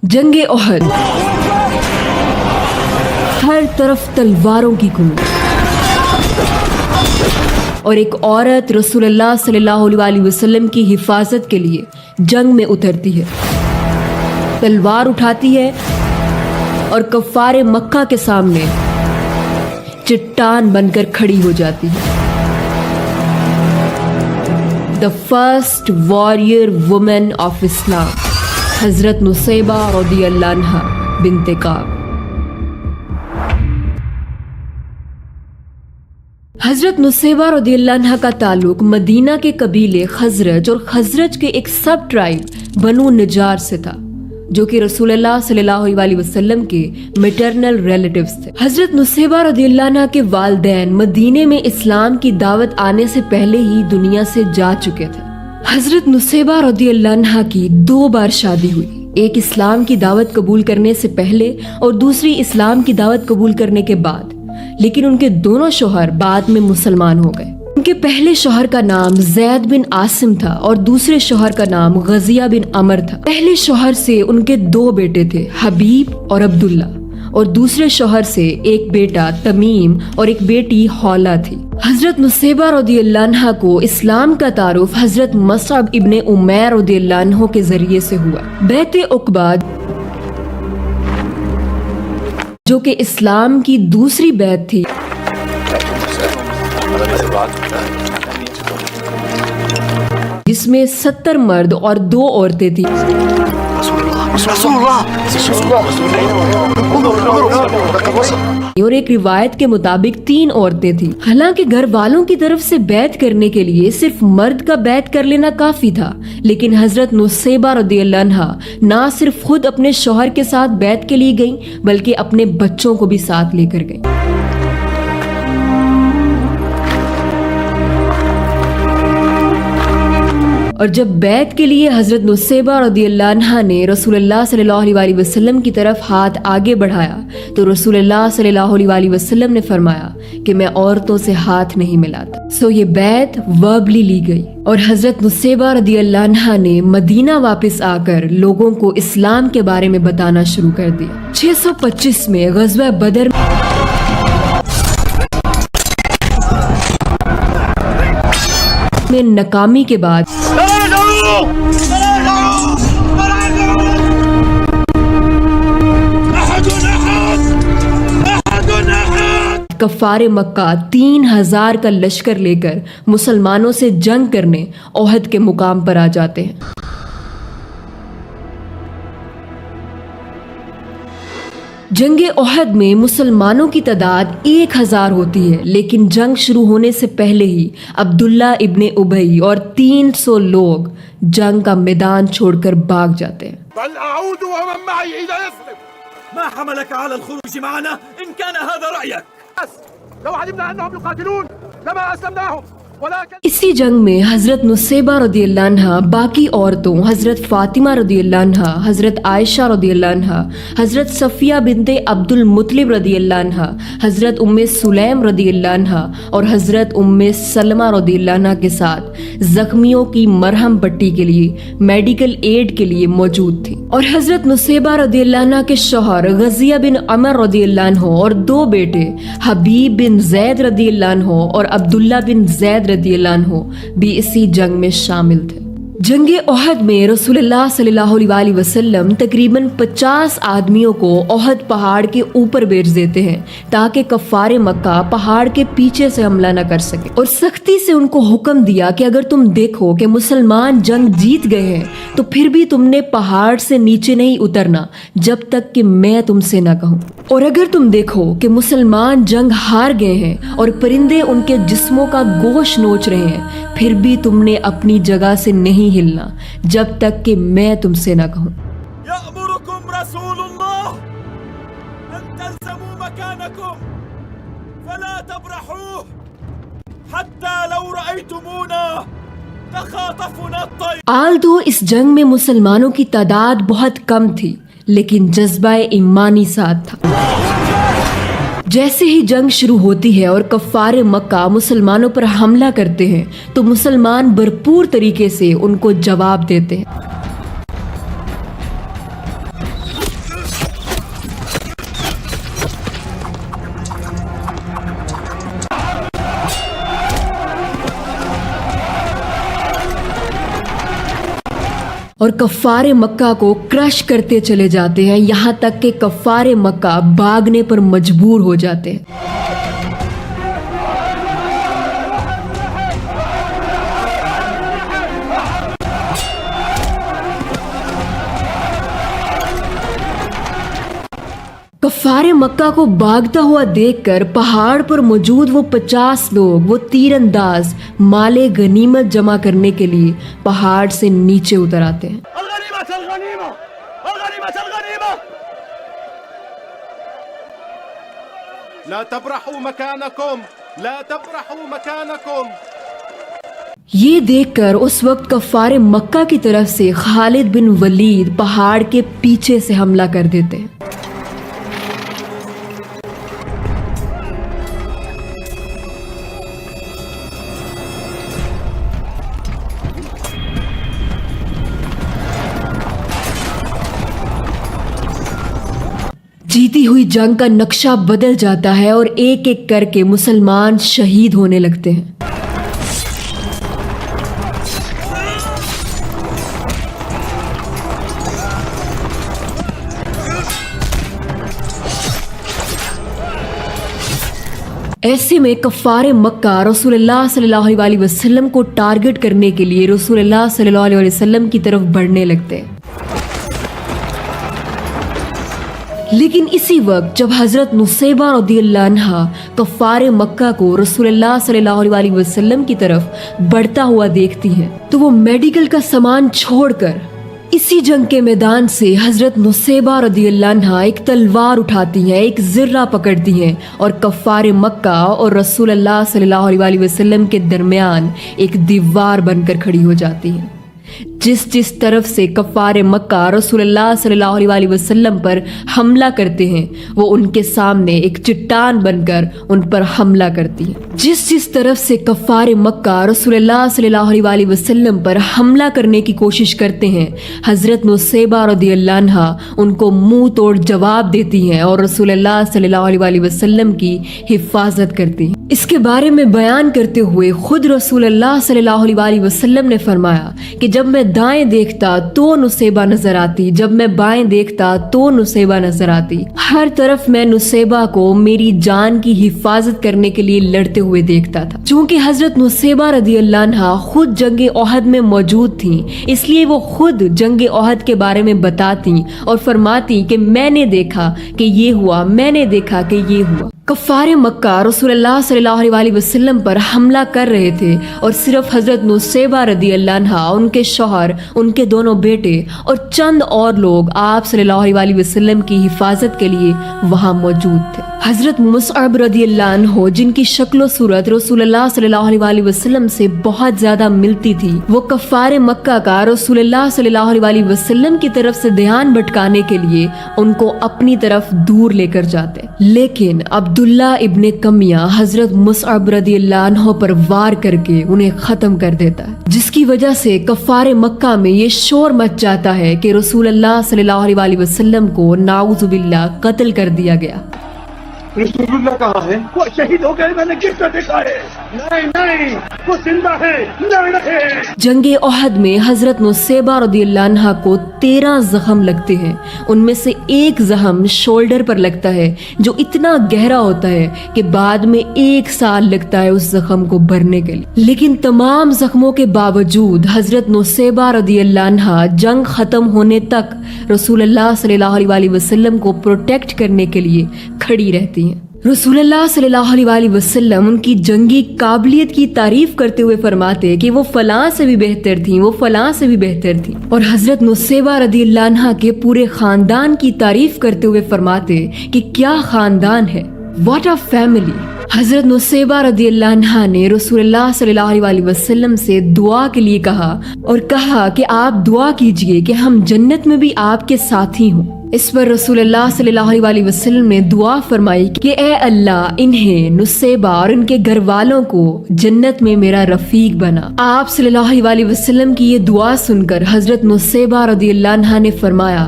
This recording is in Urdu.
جنگ احد، ہر طرف تلواروں کی گونج، اور ایک عورت رسول اللہ صلی اللہ علیہ وسلم کی حفاظت کے لیے جنگ میں اترتی ہے، تلوار اٹھاتی ہے اور کفار مکہ کے سامنے چٹان بن کر کھڑی ہو جاتی ہے۔ The first warrior woman of Islam، حضرت نصیبہ رضی اللہ عنہا بنت کعب۔ حضرت نصیبہ رضی اللہ عنہا کا تعلق مدینہ کے قبیلے خزرج اور خزرج کے ایک سب ٹرائب بنو نجار سے تھا، جو کہ رسول اللہ صلی اللہ علیہ وسلم کے میٹرنل ریلیٹیوز تھے۔ حضرت نصیبہ رضی اللہ عنہ کے والدین مدینے میں اسلام کی دعوت آنے سے پہلے ہی دنیا سے جا چکے تھے۔ حضرت نصیبہ رضی اللہ عنہ کی 2 بار شادی ہوئی، ایک اسلام کی دعوت قبول کرنے سے پہلے اور دوسری اسلام کی دعوت قبول کرنے کے بعد، لیکن ان کے دونوں شوہر بعد میں مسلمان ہو گئے۔ ان کے پہلے شوہر کا نام زید بن عاصم تھا اور دوسرے شوہر کا نام غزیہ بن عمر تھا۔ پہلے شوہر سے ان کے 2 بیٹے تھے، حبیب اور عبداللہ، اور دوسرے شوہر سے ایک بیٹا تمیم اور ایک بیٹی حولہ تھی۔ حضرت نصیبہ رضی اللہ عنہ کو اسلام کا تعارف حضرت مصعب ابن عمیر رضی اللہ عنہ کے ذریعے سے ہوا۔ بیعت عقبہ، جو کہ اسلام کی دوسری بیعت تھی، جس میں 70 مرد اور 2 عورتیں تھیں، اور ایک روایت کے مطابق 3 عورتیں تھیں۔ حالانکہ گھر والوں کی طرف سے بیعت کرنے کے لیے صرف مرد کا بیعت کر لینا کافی تھا، لیکن حضرت نصیبہ رضی اللہ عنہا نہ صرف خود اپنے شوہر کے ساتھ بیعت کے لیے گئیں بلکہ اپنے بچوں کو بھی ساتھ لے کر گئیں۔ اور جب بیعت کے لیے حضرت نصیبہ رضی اللہ عنہا نے رسول اللہ صلی اللہ علیہ وسلم کی طرف ہاتھ آگے بڑھایا تو رسول اللہ صلی اللہ علیہ وسلم نے فرمایا کہ میں عورتوں سے ہاتھ نہیں ملاتا۔ سو یہ بیعت وربلی لی گئی اور حضرت نصیبہ رضی اللہ عنہا نے مدینہ واپس آ کر لوگوں کو اسلام کے بارے میں بتانا شروع کر دیا۔ 625 میں غزوہ بدر میں ناکامی کے بعد کفار مکہ 3000 کا لشکر لے کر مسلمانوں سے جنگ کرنے احد کے مقام پر آ جاتے ہیں۔ جنگ احد میں مسلمانوں کی تعداد 1000 ہوتی ہے، لیکن جنگ شروع ہونے سے پہلے ہی عبداللہ ابن ابی اور 300 لوگ جنگ کا میدان چھوڑ کر بھاگ جاتے ہیں۔ بل اعود ومن معي الى يثرب ما حملك على الخروج معنا ان كان هذا رايك لو علمنا انهم يقاتلون لما اسلمناهم۔ اسی جنگ میں حضرت نصیبہ رضی اللہ عنہ باقی عورتوں حضرت فاطمہ رضی اللہ عنہ، حضرت عائشہ رضی اللہ عنہ، حضرت صفیہ بنت عبد المطلب رضی اللہ عنہ، حضرت ام سلیم رضی اللہ عنہ اور حضرت ام سلمہ رضی اللہ عنہ کے ساتھ زخمیوں کی مرہم پٹی کے لیے میڈیکل ایڈ کے لیے موجود تھی۔ اور حضرت نصیبہ رضی اللہ عنہ کے شوہر غزیہ بن عمر رضی اللہ عنہ اور 2 بیٹے حبیب بن زید رضی اللہ عنہ اور عبداللہ بن زید رضی اللہ عنہ بھی اسی جنگ میں شامل تھے۔ جنگ احد میں رسول اللہ صلی اللہ علیہ وسلم تقریباً 50 آدمیوں کو احد پہاڑ کے اوپر بھیج دیتے ہیں تاکہ کفار مکہ پہاڑ کے پیچھے سے حملہ نہ کر سکے، اور سختی سے ان کو حکم دیا کہ اگر تم دیکھو کہ مسلمان جنگ جیت گئے ہیں تو پھر بھی تم نے پہاڑ سے نیچے نہیں اترنا جب تک کہ میں تم سے نہ کہوں، اور اگر تم دیکھو کہ مسلمان جنگ ہار گئے ہیں اور پرندے ان کے جسموں کا گوشت نوچ رہے ہیں، پھر بھی تم نے اپنی جگہ سے نہیں ہلنا جب تک کہ میں تم سے نہ کہوں۔ يأمركم رسول الله أن تلزموا مكانكم فلا تبرحوه حتى لو رأيتمونا تخاطفنا الطير۔ آلدو اس جنگ میں مسلمانوں کی تعداد بہت کم تھی، لیکن جذبہ ایمانی ساتھ تھا۔ جیسے ہی جنگ شروع ہوتی ہے اور کفار مکہ مسلمانوں پر حملہ کرتے ہیں تو مسلمان بھرپور طریقے سے ان کو جواب دیتے ہیں۔ اور کفار مکہ کو کرش کرتے چلے جاتے ہیں، یہاں تک کہ کفار مکہ بھاگنے پر مجبور ہو جاتے ہیں۔ کفار مکہ کو بھاگتا ہوا دیکھ کر پہاڑ پر موجود وہ 50 لوگ، وہ تیر انداز مال غنیمت جمع کرنے کے لیے پہاڑ سے نیچے اتر آتے ہیں۔ الغنیمت الغنیمت الغنیمت الغنیمت لا تبرحوا مكانكم لا تبرحوا مكانكم۔ یہ دیکھ کر اس وقت کفار مکہ کی طرف سے خالد بن ولید پہاڑ کے پیچھے سے حملہ کر دیتے ہیں۔ جیتی ہوئی جنگ کا نقشہ بدل جاتا ہے اور ایک ایک کر کے مسلمان شہید ہونے لگتے ہیں۔ ایسے میں کفار مکہ رسول اللہ صلی اللہ علیہ وسلم کو ٹارگٹ کرنے کے لیے رسول اللہ صلی اللہ علیہ وسلم کی طرف بڑھنے لگتے ہیں۔ لیکن اسی وقت جب حضرت نصیبہ رضی اللہ عنہ کفار مکہ کو رسول اللہ صلی اللہ علیہ وسلم کی طرف بڑھتا ہوا دیکھتی ہیں تو وہ میڈیکل کا سامان چھوڑ کر اسی جنگ کے میدان سے حضرت نصیبہ رضی اللہ عنہ ایک تلوار اٹھاتی ہیں، ایک زرہ پکڑتی ہیں اور کفار مکہ اور رسول اللہ صلی اللہ علیہ وسلم کے درمیان ایک دیوار بن کر کھڑی ہو جاتی ہیں۔ جس طرف سے کفار مکہ رسول اللہ صلی اللہ علیہ وسلم پر حملہ کرتے ہیں وہ ان کے سامنے ایک چٹان بن کر ان پر حملہ کرتی ہے۔ جس طرف سے کفار مکہ رسول اللہ صلی اللہ علیہ وسلم پر حملہ کرنے کی کوشش کرتے ہیں، حضرت نصیبہ رضی اللہ عنہ ان کو منہ توڑ جواب دیتی ہیں اور رسول اللہ صلی اللہ علیہ وسلم کی حفاظت کرتی ہیں۔ اس کے بارے میں بیان کرتے ہوئے خود رسول اللہ صلی اللہ علیہ وسلم نے فرمایا کہ جب میں دائیں دیکھتا تو نصیبہ نظر آتی، جب میں بائیں دیکھتا تو نصیبہ نظر آتی، ہر طرف میں نصیبہ کو میری جان کی حفاظت کرنے کے لیے لڑتے ہوئے دیکھتا تھا۔ چونکہ حضرت نصیبہ رضی اللہ عنہ خود جنگ احد میں موجود تھیں، اس لیے وہ خود جنگ احد کے بارے میں بتاتی اور فرماتی کہ میں نے دیکھا کہ یہ ہوا، میں نے دیکھا کہ یہ ہوا۔ کفار مکہ رسول اللہ صلی اللہ علیہ وسلم پر حملہ کر رہے تھے اور صرف حضرت نصیبہ رضی اللہ عنہ، ان کے شوہر، ان کے دونوں بیٹے اور چند اور لوگ آپ صلی اللہ علیہ وسلم کی حفاظت کے لیے وہاں موجود تھے۔ حضرت مصعب رضی اللہ عنہ جن کی شکل و صورت رسول اللہ صلی اللہ علیہ وسلم سے بہت زیادہ ملتی تھی، وہ کفار مکہ کا رسول اللہ صلی اللہ علیہ وسلم کی طرف سے دھیان بھٹکانے کے لیے ان کو اپنی طرف دور لے کر جاتے، لیکن عبداللہ ابن کمیہ حضرت مصعب رضی اللہ عنہ پر وار کر کے انہیں ختم کر دیتا ہے، جس کی وجہ سے کفار مکہ میں یہ شور مچ جاتا ہے کہ رسول اللہ صلی اللہ علیہ وسلم کو نعوذ باللہ قتل کر دیا گیا۔ رسول اللہ کہاں ہے؟ وہ شہید ہو گئے، میں نے کس طرح دیکھا ہے؟ نہیں وہ زندہ ہے، نہیں۔ جنگ احد میں حضرت نصیبہ رضی اللہ عنہ کو 13 زخم لگتے ہیں، ان میں سے ایک زخم شولڈر پر لگتا ہے جو اتنا گہرا ہوتا ہے کہ بعد میں 1 سال لگتا ہے اس زخم کو بھرنے کے لیے۔ لیکن تمام زخموں کے باوجود حضرت نصیبہ رضی اللہ عنہ جنگ ختم ہونے تک رسول اللہ صلی اللہ علیہ وسلم کو پروٹیکٹ کرنے کے لیے کھڑی رہتی ہیں۔ رسول اللہ صلی اللہ علیہ وسلم ان کی جنگی قابلیت کی تعریف کرتے ہوئے فرماتے کہ وہ فلاں سے بھی بہتر تھیں، وہ فلاں سے بھی بہتر تھیں، اور حضرت نصیبہ رضی اللہ عنہ کے پورے خاندان کی تعریف کرتے ہوئے فرماتے کہ کیا خاندان ہے، واٹ اے فیملی۔ حضرت نصیبہ رضی اللہ عنہ نے رسول اللہ صلی اللہ علیہ وسلم سے دعا کے لیے کہا اور کہا کہ آپ دعا کیجئے کہ ہم جنت میں بھی آپ کے ساتھی ہوں۔ اس پر رسول اللہ صلی اللہ علیہ وسلم نے دعا فرمائی کہ اے اللہ انہیں، نصیبہ اور ان کے گھر والوں کو جنت میں میرا رفیق بنا۔ آپ صلی اللہ علیہ وسلم کی یہ دعا سن کر حضرت نصیبہ رضی اللہ عنہ نے فرمایا